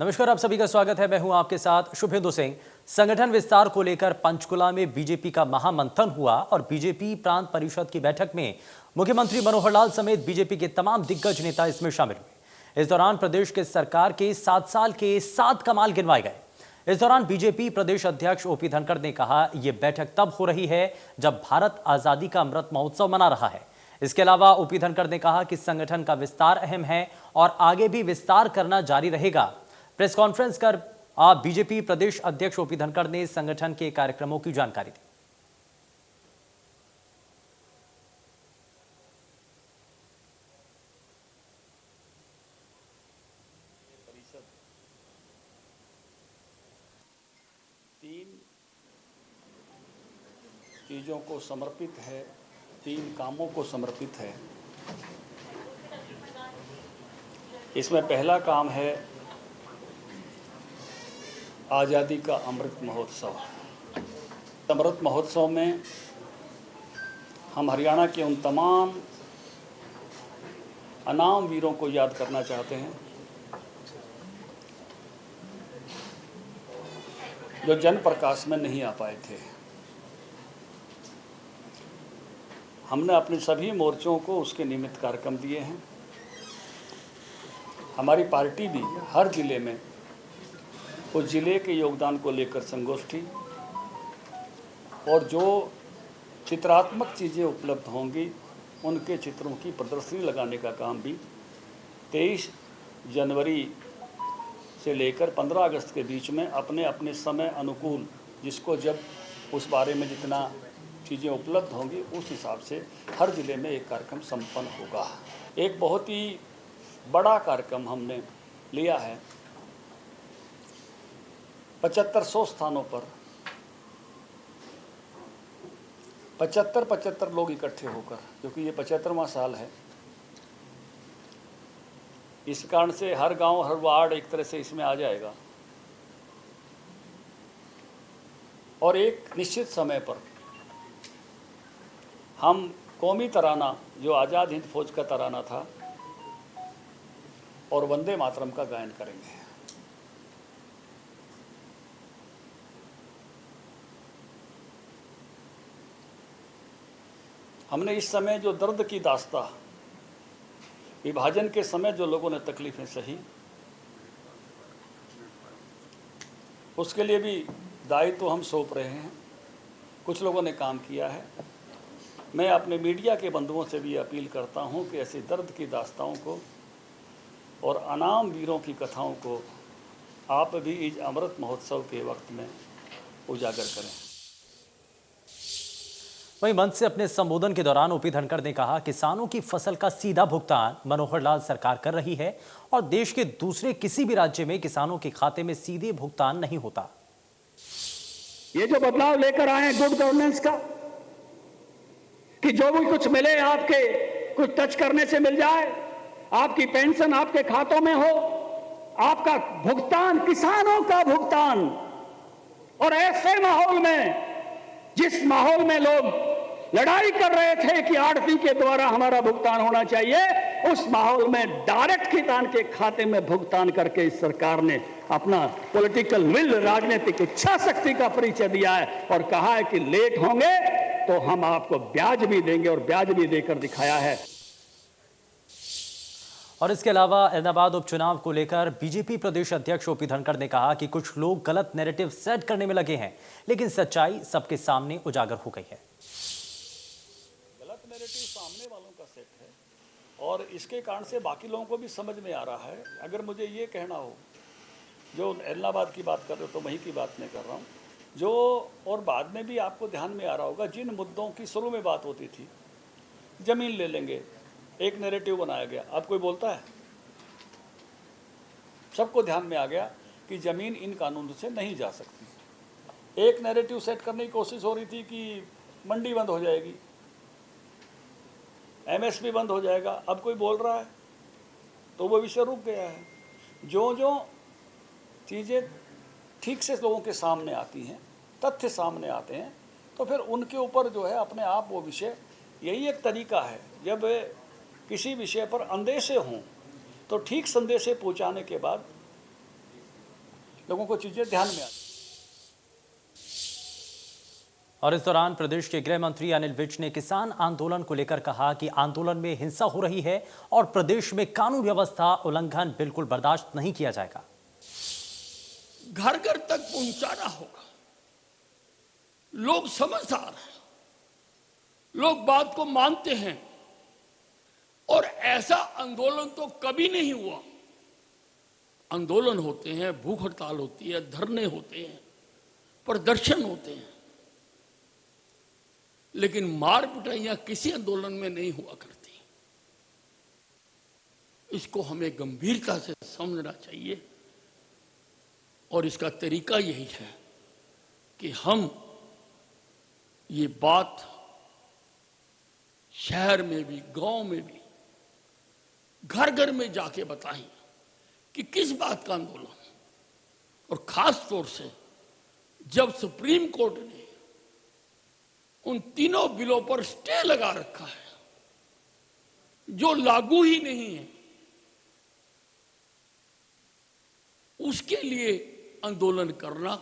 नमस्कार, आप सभी का स्वागत है। मैं हूं आपके साथ शुभेंदु सिंह। संगठन विस्तार को लेकर पंचकुला में बीजेपी का महामंथन हुआ और बीजेपी प्रांत परिषद की बैठक में मुख्यमंत्री मनोहर लाल समेत बीजेपी के तमाम दिग्गज नेता इसमें शामिल हुए। इस दौरान प्रदेश के सरकार के 7 साल के 7 कमाल गिनवाए गए। इस दौरान बीजेपी प्रदेश अध्यक्ष ओपी धनखड़ ने कहा, यह बैठक तब हो रही है जब भारत आजादी का अमृत महोत्सव मना रहा है। इसके अलावा ओपी धनखड़ ने कहा कि संगठन का विस्तार अहम है और आगे भी विस्तार करना जारी रहेगा। प्रेस कॉन्फ्रेंस कर बीजेपी प्रदेश अध्यक्ष ओपी धनखड़ ने संगठन के कार्यक्रमों की जानकारी दी। तीन चीजों को समर्पित है, 3 कामों को समर्पित है। इसमें पहला काम है आज़ादी का अमृत महोत्सव। अमृत महोत्सव में हम हरियाणा के उन तमाम अनाम वीरों को याद करना चाहते हैं जो जन प्रकाश में नहीं आ पाए थे। हमने अपने सभी मोर्चों को उसके निमित्त कार्यक्रम दिए हैं। हमारी पार्टी भी हर जिले में उस जिले के योगदान को लेकर संगोष्ठी और जो चित्रात्मक चीज़ें उपलब्ध होंगी उनके चित्रों की प्रदर्शनी लगाने का काम भी 23 जनवरी से लेकर 15 अगस्त के बीच में अपने अपने समय अनुकूल, जिसको जब उस बारे में जितना चीज़ें उपलब्ध होंगी उस हिसाब से हर ज़िले में एक कार्यक्रम संपन्न होगा। एक बहुत ही बड़ा कार्यक्रम हमने लिया है। 7500 स्थानों पर 75 लोग इकट्ठे होकर, क्योंकि ये 75वां साल है, इस कारण से हर गांव हर वार्ड एक तरह से इसमें आ जाएगा। और एक निश्चित समय पर हम कौमी तराना, जो आज़ाद हिंद फौज का तराना था, और वंदे मातरम का गायन करेंगे। हमने इस समय जो दर्द की दास्तां, विभाजन के समय जो लोगों ने तकलीफ़ें सही, उसके लिए भी दायित्व हम सौंप रहे हैं। कुछ लोगों ने काम किया है। मैं अपने मीडिया के बंधुओं से भी अपील करता हूं कि ऐसी दर्द की दास्ताओं को और अनाम वीरों की कथाओं को आप भी इस अमृत महोत्सव के वक्त में उजागर करें। वहीं मंच से अपने संबोधन के दौरान ओपी धनखड़ ने कहा, किसानों की फसल का सीधा भुगतान मनोहर लाल सरकार कर रही है और देश के दूसरे किसी भी राज्य में किसानों के खाते में सीधे भुगतान नहीं होता। ये जो बदलाव लेकर आए हैं गुड गवर्नेंस का, कि जो भी कुछ मिले आपके कुछ टच करने से मिल जाए, आपकी पेंशन आपके खातों में हो, आपका भुगतान, किसानों का भुगतान। और ऐसे माहौल में, जिस माहौल में लोग लड़ाई कर रहे थे कि आढ़ती के द्वारा हमारा भुगतान होना चाहिए, उस माहौल में डायरेक्ट किसान के खाते में भुगतान करके इस सरकार ने अपना पॉलिटिकल विल, राजनीतिक इच्छा शक्ति का परिचय दिया है और कहा है कि लेट होंगे तो हम आपको ब्याज भी देंगे, और ब्याज भी देकर दिखाया है। और इसके अलावा ऐलनाबाद उपचुनाव को लेकर बीजेपी प्रदेश अध्यक्ष ओपी धनखड़ ने कहा कि कुछ लोग गलत नैरेटिव सेट करने में लगे हैं, लेकिन सच्चाई सबके सामने उजागर हो गई है। गलत नैरेटिव सामने वालों का सेट है और इसके कारण से बाकी लोगों को भी समझ में आ रहा है। अगर मुझे ये कहना हो, जो ऐलनाबाद की बात कर रहे हो तो वहीं की बात मैं कर रहा हूँ, जो और बाद में भी आपको ध्यान में आ रहा होगा, जिन मुद्दों की शुरू में बात होती थी, जमीन ले लेंगे, एक नैरेटिव बनाया गया। अब कोई बोलता है? सबको ध्यान में आ गया कि ज़मीन इन कानूनों से नहीं जा सकती। एक नैरेटिव सेट करने की कोशिश हो रही थी कि मंडी बंद हो जाएगी, एमएसपी बंद हो जाएगा। अब कोई बोल रहा है तो वो विषय रुक गया है। जो जो चीज़ें ठीक से लोगों के सामने आती हैं, तथ्य सामने आते हैं, तो फिर उनके ऊपर जो है अपने आप वो विषय, यही एक तरीका है। जब किसी विषय पर अंदेशे हों तो ठीक संदेशे पहुंचाने के बाद लोगों को चीज़ें ध्यान में आ। और इस दौरान प्रदेश के गृह मंत्री अनिल विज ने किसान आंदोलन को लेकर कहा कि आंदोलन में हिंसा हो रही है और प्रदेश में कानून व्यवस्था उल्लंघन बिल्कुल बर्दाश्त नहीं किया जाएगा। घर घर तक पहुंचाना होगा। लोग समझदार हैं, लोग बात को मानते हैं और ऐसा आंदोलन तो कभी नहीं हुआ। आंदोलन होते हैं, भूख हड़ताल होती है, धरने होते हैं, प्रदर्शन होते हैं, लेकिन मार पिटाइयां किसी आंदोलन में नहीं हुआ करती। इसको हमें गंभीरता से समझना चाहिए और इसका तरीका यही है कि हम ये बात शहर में भी, गांव में भी, घर घर में जाके बताएं कि किस बात का आंदोलन। और खास तौर से जब सुप्रीम कोर्ट ने उन तीनों बिलों पर स्टे लगा रखा है जो लागू ही नहीं है, उसके लिए आंदोलन करना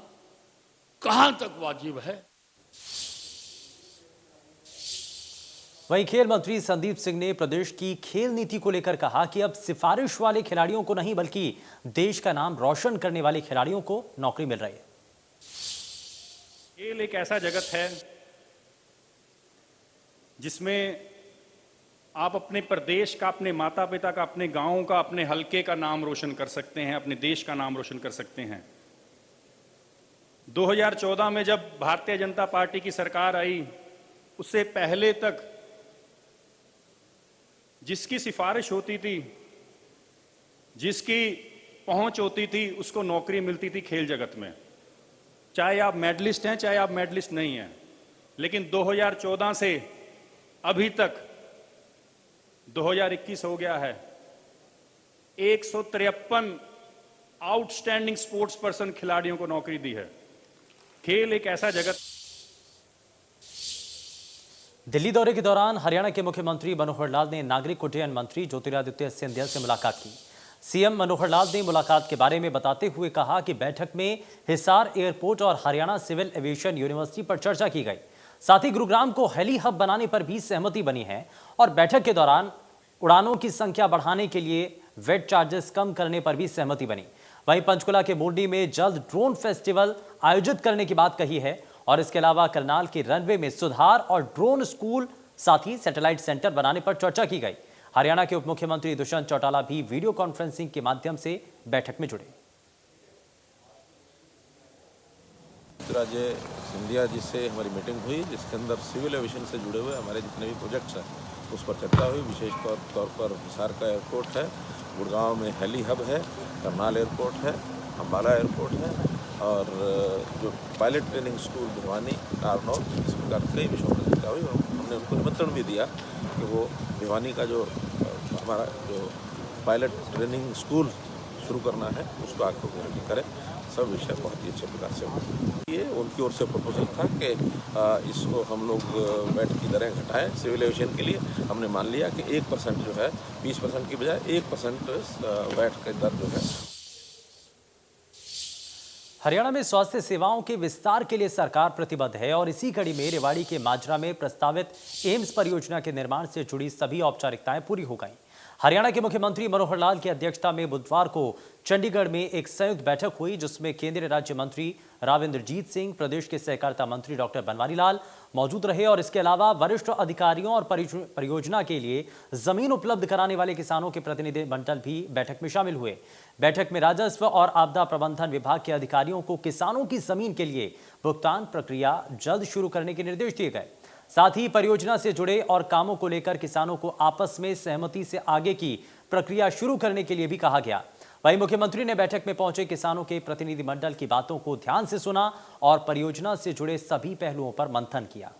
कहां तक वाजिब है। वहीं खेल मंत्री संदीप सिंह ने प्रदेश की खेल नीति को लेकर कहा कि अब सिफारिश वाले खिलाड़ियों को नहीं बल्कि देश का नाम रोशन करने वाले खिलाड़ियों को नौकरी मिल रही है। खेल एक ऐसा जगत है जिसमें आप अपने प्रदेश का, अपने माता पिता का, अपने गांव का, अपने हलके का नाम रोशन कर सकते हैं, अपने देश का नाम रोशन कर सकते हैं। 2014 में जब भारतीय जनता पार्टी की सरकार आई, उससे पहले तक जिसकी सिफारिश होती थी, जिसकी पहुंच होती थी, उसको नौकरी मिलती थी खेल जगत में, चाहे आप मेडलिस्ट हैं चाहे आप मेडलिस्ट नहीं हैं। लेकिन 2014 से अभी तक 2021 हो गया है, 153 आउटस्टैंडिंग स्पोर्ट्स पर्सन खिलाड़ियों को नौकरी दी है। खेल एक ऐसा जगत। दिल्ली दौरे के दौरान हरियाणा के मुख्यमंत्री मनोहर लाल ने नागरिक उड्डयन मंत्री ज्योतिरादित्य सिंधिया से मुलाकात की। सीएम मनोहर लाल ने मुलाकात के बारे में बताते हुए कहा कि बैठक में हिसार एयरपोर्ट और हरियाणा सिविल एविएशन यूनिवर्सिटी पर चर्चा की गई। साथ ही गुरुग्राम को हेली हब बनाने पर भी सहमति बनी है और बैठक के दौरान उड़ानों की संख्या बढ़ाने के लिए वेट चार्जेस कम करने पर भी सहमति बनी। वहीं पंचकुला के मोरडी में जल्द ड्रोन फेस्टिवल आयोजित करने की बात कही है और इसके अलावा करनाल के रनवे में सुधार और ड्रोन स्कूल, साथ ही सैटेलाइट सेंटर बनाने पर चर्चा की गई। हरियाणा के उप मुख्यमंत्री दुष्यंत चौटाला भी वीडियो कॉन्फ्रेंसिंग के माध्यम से बैठक में जुड़े। राज्य सिंधिया जी से हमारी मीटिंग हुई, जिसके अंदर सिविल एविएशन से जुड़े हुए हमारे जितने भी प्रोजेक्ट्स हैं उस पर चर्चा हुई। विशेष तौर पर हिसार का एयरपोर्ट है, गुड़गांव में हेली हब है, करनाल एयरपोर्ट है, अम्बाला एयरपोर्ट है और जो pilot training school Bhiwani, Narnaul, इस प्रकार कई विषयों पर चर्चा हुई। हमने उनको निमंत्रण भी दिया कि वो भिवानी का जो हमारा जो पायलट ट्रेनिंग स्कूल शुरू करना है उसको आगे गारंटी करें। सब विषय बहुत ही अच्छे प्रकार से हुए। ये उनकी ओर से प्रपोजल था कि इसको हम लोग वैट की दरें घटाएं सिविल एविएशन के लिए। हमने मान लिया कि 1% जो है 20% की बजाय 1% वैट की दर जो है। हरियाणा में स्वास्थ्य सेवाओं के विस्तार के लिए सरकार प्रतिबद्ध है और इसी कड़ी में रेवाड़ी के माजरा में प्रस्तावित एम्स परियोजना के निर्माण से जुड़ी सभी औपचारिकताएं पूरी हो गईं। हरियाणा के मुख्यमंत्री मनोहर लाल की अध्यक्षता में बुधवार को चंडीगढ़ में एक संयुक्त बैठक हुई, जिसमें केंद्रीय राज्य मंत्री राव इंद्रजीत सिंह, प्रदेश के सहकारिता मंत्री डॉक्टर बनवारी लाल मौजूद रहे और इसके अलावा वरिष्ठ अधिकारियों और परियोजना के लिए जमीन उपलब्ध कराने वाले किसानों के प्रतिनिधिमंडल भी बैठक में शामिल हुए। बैठक में राजस्व और आपदा प्रबंधन विभाग के अधिकारियों को किसानों की जमीन के लिए भुगतान प्रक्रिया जल्द शुरू करने के निर्देश दिए गए। साथ ही परियोजना से जुड़े और कामों को लेकर किसानों को आपस में सहमति से आगे की प्रक्रिया शुरू करने के लिए भी कहा गया। वहीं मुख्यमंत्री ने बैठक में पहुंचे किसानों के प्रतिनिधिमंडल की बातों को ध्यान से सुना और परियोजना से जुड़े सभी पहलुओं पर मंथन किया।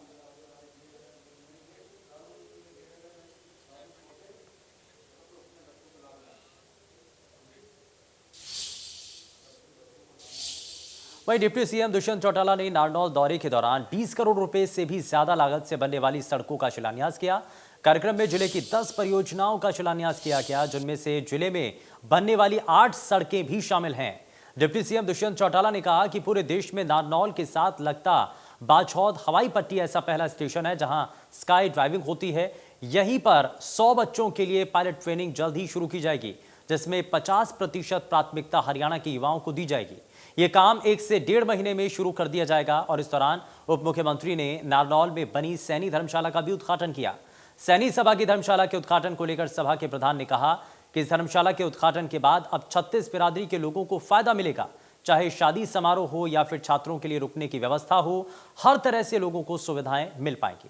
वहीं डिप्टी सीएम दुष्यंत चौटाला ने नारनौल दौरे के दौरान 20 करोड़ रुपए से भी ज्यादा लागत से बनने वाली सड़कों का शिलान्यास किया। कार्यक्रम में जिले की 10 परियोजनाओं का शिलान्यास किया गया, जिनमें से जिले में बनने वाली 8 सड़कें भी शामिल हैं। डिप्टी सीएम दुष्यंत चौटाला ने कहा कि पूरे देश में नारनौल के साथ लगता बाछौद हवाई पट्टी ऐसा पहला स्टेशन है जहां स्काई ड्राइविंग होती है। यहीं पर 100 बच्चों के लिए पायलट ट्रेनिंग जल्द ही शुरू की जाएगी, जिसमें 50% प्राथमिकता हरियाणा के युवाओं को दी जाएगी। ये काम 1 से 1.5 महीने में शुरू कर दिया जाएगा। और इस दौरान उप मुख्यमंत्री ने नारनौल में बनी सैनी धर्मशाला का भी उद्घाटन किया। सैनी सभा की धर्मशाला के उद्घाटन को लेकर सभा के प्रधान ने कहा कि इस धर्मशाला के उद्घाटन के बाद अब 36 बिरादरी के लोगों को फायदा मिलेगा। चाहे शादी समारोह हो या फिर छात्रों के लिए रुकने की व्यवस्था हो, हर तरह से लोगों को सुविधाएं मिल पाएंगी।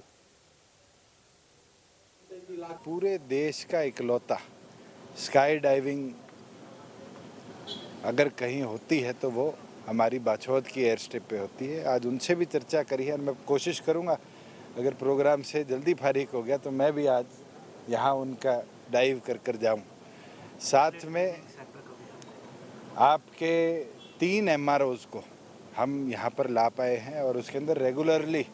पूरे देश का इकलौता स्काई डाइविंग अगर कहीं होती है तो वो हमारी बाछौद की एयर स्ट्रिप पे होती है। आज उनसे भी चर्चा करी है और मैं कोशिश करूंगा अगर प्रोग्राम से जल्दी फारिग हो गया तो मैं भी आज यहाँ उनका डाइव कर जाऊं। साथ में आपके 3 MROs को हम यहाँ पर ला पाए हैं और उसके अंदर रेगुलरली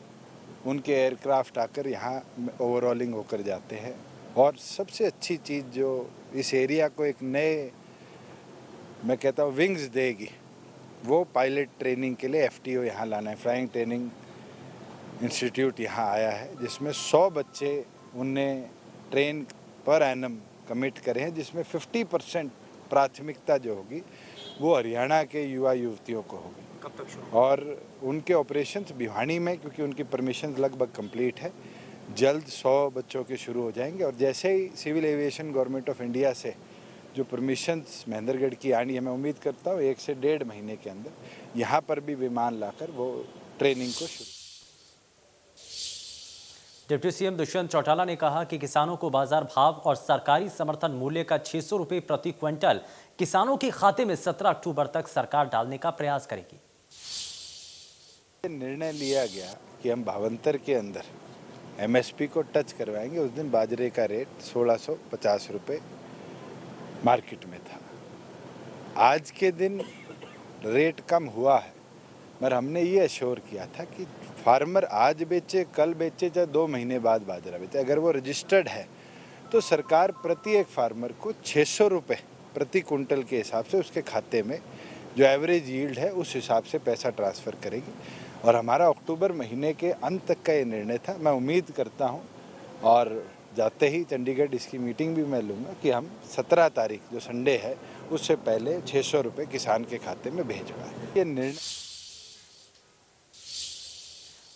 उनके एयरक्राफ्ट आकर यहाँ ओवरऑलिंग होकर जाते हैं। और सबसे अच्छी चीज़ जो इस एरिया को एक नए, मैं कहता हूँ, विंग्स देगी, वो पायलट ट्रेनिंग के लिए FTO यहाँ लाना है। फ्लाइंग ट्रेनिंग इंस्टीट्यूट यहाँ आया है जिसमें 100 बच्चे उनने ट्रेन पर एनम कमिट करे हैं, जिसमें 50% प्राथमिकता जो होगी वो हरियाणा के युवा युवतियों को होगी। कब तक शुरू? और उनके ऑपरेशंस भिवानी में, क्योंकि उनकी परमिशन लगभग कंप्लीट है, जल्द 100 बच्चों के शुरू हो जाएंगे। और जैसे ही civil aviation government of India से जो परमिशंस महेंद्रगढ़ की आनी है, मैं उम्मीद करता हूँ 1 से 1.5 महीने के अंदर यहाँ पर भी विमान लाकर वो ट्रेनिंग को शुरू। डिप्टी सीएम दुष्यंत चौटाला ने कहा कि किसानों को बाजार भाव और सरकारी समर्थन मूल्य का 600 रुपये प्रति क्विंटल किसानों के खाते में 17 अक्टूबर तक सरकार डालने का प्रयास करेगी। निर्णय लिया गया कि हम भावंतर के अंदर MSP को टच करवाएंगे। उस दिन बाजरे का रेट 1650 रुपये मार्केट में था। आज के दिन रेट कम हुआ है, मगर हमने ये अश्योर किया था कि फार्मर आज बेचे, कल बेचे, चाहे 2 महीने बाद बाजरा बेचे, अगर वो रजिस्टर्ड है तो सरकार प्रति एक फार्मर को 600 रुपये प्रति कुंटल के हिसाब से उसके खाते में जो एवरेज यील्ड है उस हिसाब से पैसा ट्रांसफ़र करेगी। और हमारा अक्टूबर महीने के अंत तक का ये निर्णय था। मैं उम्मीद करता हूँ और जाते ही चंडीगढ़ इसकी मीटिंग भी मैं लूँगा कि हम 17 तारीख जो संडे है उससे पहले 600 रुपये किसान के खाते में भेजवाएं। ये निर्णय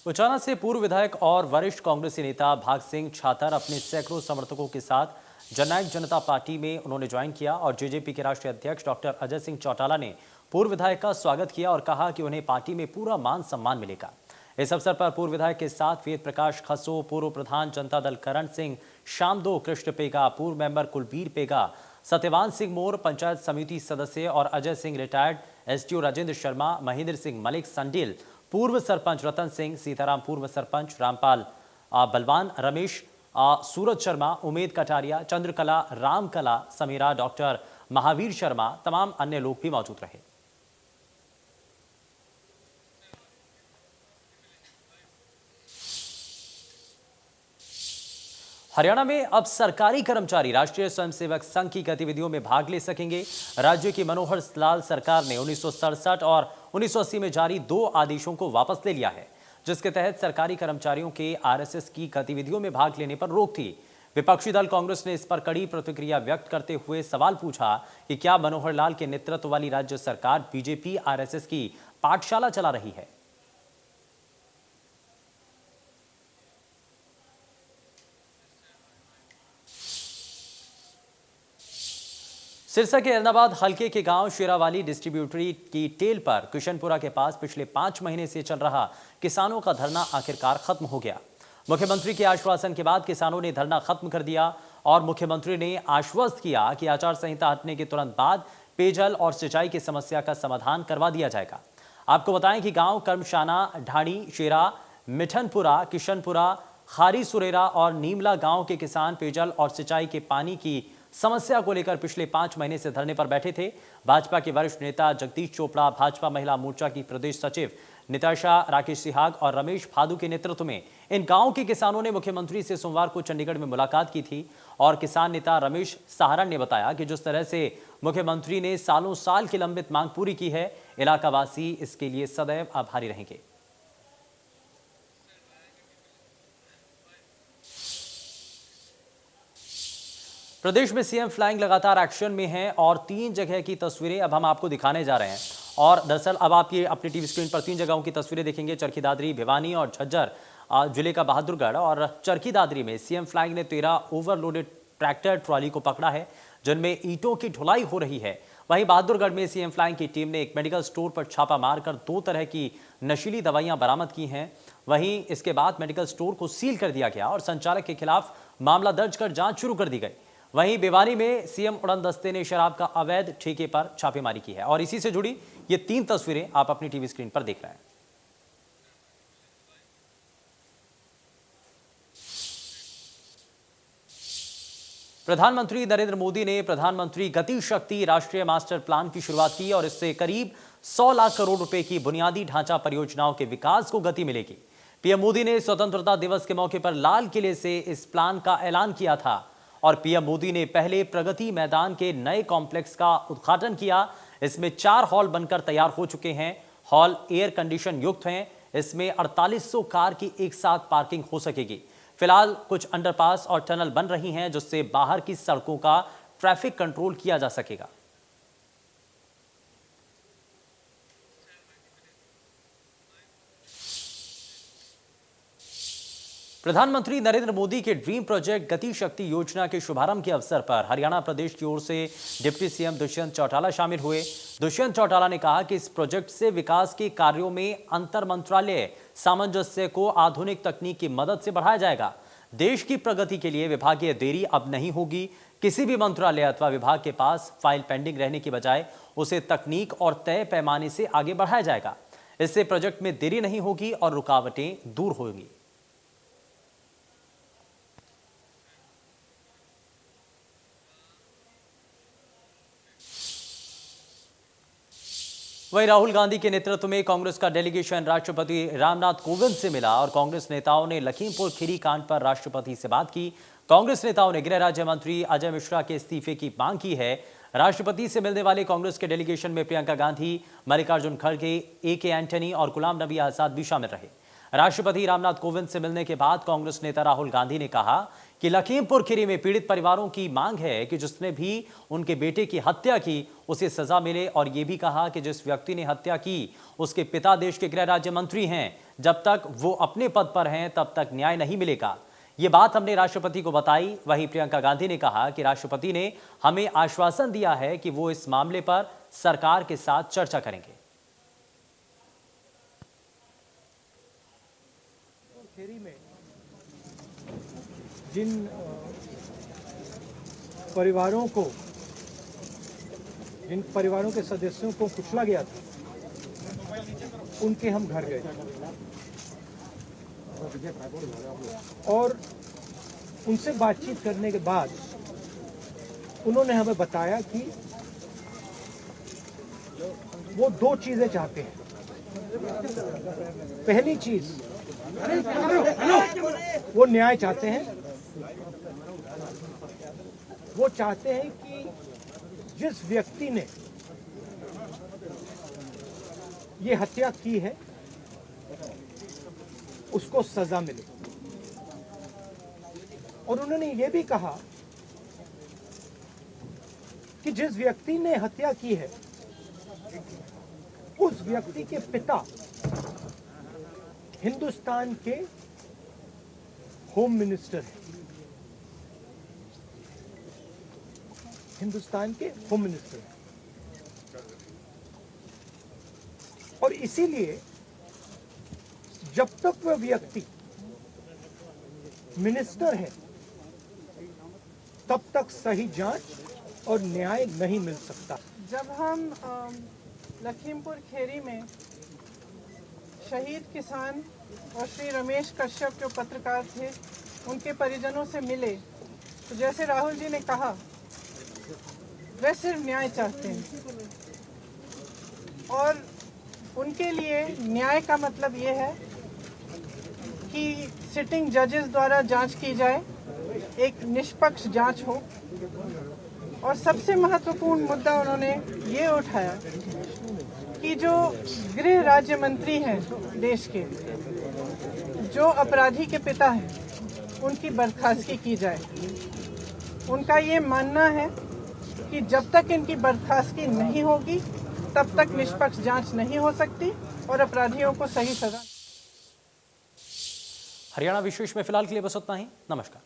उचाना से पूर्व विधायक और वरिष्ठ कांग्रेसी नेता भाग सिंह छातर अपने सैकड़ों समर्थकों के साथ जननायक जनता पार्टी में उन्होंने ज्वाइन किया और जेजेपी के राष्ट्रीय अध्यक्ष डॉक्टर अजय सिंह चौटाला ने पूर्व विधायक का स्वागत किया और कहा कि उन्हें पार्टी में पूरा मान सम्मान मिलेगा। इस अवसर पर पूर्व विधायक के साथ वेद प्रकाश खसो, पूर्व प्रधान जनता दल करण सिंह, शामदो कृष्ण पेगा, पूर्व मेंबर कुलबीर पेगा, सत्यवान सिंह मोर पंचायत समिति सदस्य और Ajay Singh retired, SDO Rajendra Sharma, Mahendra Singh Malik sandal, पूर्व सरपंच रतन सिंह, सीताराम पूर्व सरपंच, रामपाल बलवान, रमेश, सूरज शर्मा, उमेद कटारिया, चंद्रकला, रामकला, समीरा, डॉक्टर महावीर शर्मा, तमाम अन्य लोग भी मौजूद रहे। हरियाणा में अब सरकारी कर्मचारी राष्ट्रीय स्वयंसेवक संघ की गतिविधियों में भाग ले सकेंगे। राज्य की मनोहर लाल सरकार ने 1967 और 1980 में जारी 2 आदेशों को वापस ले लिया है, जिसके तहत सरकारी कर्मचारियों के RSS की गतिविधियों में भाग लेने पर रोक थी। विपक्षी दल कांग्रेस ने इस पर कड़ी प्रतिक्रिया व्यक्त करते हुए सवाल पूछा कि क्या मनोहर लाल के नेतृत्व वाली राज्य सरकार बीजेपी RSS की पाठशाला चला रही है। सिरसा के एलनाबाद हल्के के गांव शेरावाली डिस्ट्रीब्यूटरी की टेल पर किशनपुरा के पास पिछले 5 महीने से चल रहा किसानों का धरना आखिरकार खत्म हो गया। मुख्यमंत्री के आश्वासन के बाद किसानों ने धरना खत्म कर दिया और मुख्यमंत्री ने आश्वस्त किया कि आचार संहिता हटने के तुरंत बाद पेयजल और सिंचाई की समस्या का समाधान करवा दिया जाएगा। आपको बताएं कि गांव कर्मशाना, ढाणी, शेरा, मिठनपुरा, किशनपुरा, खारी सुरेरा और नीमला गांव के किसान पेयजल और सिंचाई के पानी की समस्या को लेकर पिछले 5 महीने से धरने पर बैठे थे। भाजपा के वरिष्ठ नेता जगदीश चोपड़ा, भाजपा महिला मोर्चा की प्रदेश सचिव निताशा, राकेश सिहाग और रमेश भादु के नेतृत्व में इन गांवों के किसानों ने मुख्यमंत्री से सोमवार को चंडीगढ़ में मुलाकात की थी। और किसान नेता रमेश सहारण ने बताया कि जिस तरह से मुख्यमंत्री ने सालों साल की लंबित मांग पूरी की है, इलाकावासी इसके लिए सदैव आभारी रहेंगे। प्रदेश में सीएम फ्लाइंग लगातार एक्शन में है और 3 जगह की तस्वीरें अब हम आपको दिखाने जा रहे हैं। और दरअसल अब आप ये अपनी टीवी स्क्रीन पर 3 जगहों की तस्वीरें देखेंगे, चरखी दादरी, भिवानी और झज्जर जिले का बहादुरगढ़। और चरखी दादरी में सीएम फ्लाइंग ने 13 ओवरलोडेड ट्रैक्टर ट्रॉली को पकड़ा है, जिनमें ईंटों की ढुलाई हो रही है। वहीं बहादुरगढ़ में सीएम फ्लाइंग की टीम ने एक मेडिकल स्टोर पर छापा मारकर 2 तरह की नशीली दवाइयां बरामद की हैं। वहीं इसके बाद मेडिकल स्टोर को सील कर दिया गया और संचालक के खिलाफ मामला दर्ज कर जांच शुरू कर दी गई। वहीं भिवानी में सीएम उड़न दस्ते ने शराब का अवैध ठेके पर छापेमारी की है। और इसी से जुड़ी ये 3 तस्वीरें आप अपनी टीवी स्क्रीन पर देख रहे हैं। प्रधानमंत्री नरेंद्र मोदी ने प्रधानमंत्री गति शक्ति राष्ट्रीय मास्टर प्लान की शुरुआत की और इससे करीब 100 लाख करोड़ रुपए की बुनियादी ढांचा परियोजनाओं के विकास को गति मिलेगी। पीएम मोदी ने स्वतंत्रता दिवस के मौके पर लाल किले से इस प्लान का ऐलान किया था और पीएम मोदी ने पहले प्रगति मैदान के नए कॉम्प्लेक्स का उद्घाटन किया। इसमें 4 हॉल बनकर तैयार हो चुके हैं। हॉल एयर कंडीशन युक्त हैं। इसमें 4800 कार की एक साथ पार्किंग हो सकेगी। फिलहाल कुछ अंडरपास और टनल बन रही हैं, जिससे बाहर की सड़कों का ट्रैफिक कंट्रोल किया जा सकेगा। प्रधानमंत्री नरेंद्र मोदी के ड्रीम प्रोजेक्ट गति शक्ति योजना के शुभारंभ के अवसर पर हरियाणा प्रदेश की ओर से डिप्टी सीएम दुष्यंत चौटाला शामिल हुए। दुष्यंत चौटाला ने कहा कि इस प्रोजेक्ट से विकास के कार्यों में अंतर मंत्रालय सामंजस्य को आधुनिक तकनीक की मदद से बढ़ाया जाएगा। देश की प्रगति के लिए विभागीय देरी अब नहीं होगी। किसी भी मंत्रालय अथवा विभाग के पास फाइल पेंडिंग रहने की बजाय उसे तकनीक और तय पैमाने से आगे बढ़ाया जाएगा। इससे प्रोजेक्ट में देरी नहीं होगी और रुकावटें दूर होंगी। वहीं राहुल गांधी के नेतृत्व में कांग्रेस का डेलीगेशन राष्ट्रपति रामनाथ कोविंद से मिला और कांग्रेस नेताओं ने लखीमपुर खीरी कांड पर राष्ट्रपति से बात की। कांग्रेस नेताओं ने गृह राज्य मंत्री अजय मिश्रा के इस्तीफे की मांग की है। राष्ट्रपति से मिलने वाले कांग्रेस के डेलीगेशन में प्रियंका गांधी, मल्लिकार्जुन खड़गे, ए.के. एंटनी और गुलाम नबी आजाद भी शामिल रहे। राष्ट्रपति रामनाथ कोविंद से मिलने के बाद कांग्रेस नेता राहुल गांधी ने कहा कि लखीमपुर खीरी में पीड़ित परिवारों की मांग है कि जिसने भी उनके बेटे की हत्या की उसे सजा मिले और यह भी कहा कि जिस व्यक्ति ने हत्या की उसके पिता देश के गृह राज्य मंत्री हैं। जब तक वो अपने पद पर हैं तब तक न्याय नहीं मिलेगा। ये बात हमने राष्ट्रपति को बताई। वहीं प्रियंका गांधी ने कहा कि राष्ट्रपति ने हमें आश्वासन दिया है कि वो इस मामले पर सरकार के साथ चर्चा करेंगे। खीरी में जिन परिवारों के सदस्यों को कुचला गया था, उनके हम घर गए और उनसे बातचीत करने के बाद उन्होंने हमें बताया कि वो 2 चीजें चाहते हैं। पहली चीज, वो न्याय चाहते हैं। वो चाहते हैं कि जिस व्यक्ति ने ये हत्या की है उसको सजा मिले। और उन्होंने ये भी कहा कि जिस व्यक्ति ने हत्या की है उस व्यक्ति के पिता हिंदुस्तान के होम मिनिस्टर हैं। हिंदुस्तान के होम मिनिस्टर हैं। और इसीलिए जब तक वह व्यक्ति मिनिस्टर है तब तक सही जांच और न्याय नहीं मिल सकता। जब हम लखीमपुर खीरी में शहीद किसान और श्री रमेश कश्यप जो पत्रकार थे उनके परिजनों से मिले तो जैसे राहुल जी ने कहा वे सिर्फ न्याय चाहते हैं और उनके लिए न्याय का मतलब ये है कि सिटिंग जजेस द्वारा जांच की जाए, एक निष्पक्ष जांच हो। और सबसे महत्वपूर्ण मुद्दा उन्होंने ये उठाया कि जो गृह राज्य मंत्री हैं देश के, जो अपराधी के पिता हैं, उनकी बर्खास्तगी की जाए। उनका ये मानना है कि जब तक इनकी बर्खास्तगी नहीं होगी तब तक निष्पक्ष जांच नहीं हो सकती और अपराधियों को सही सजा। हरियाणा विशेष में फिलहाल के लिए बस उतना ही। नमस्कार।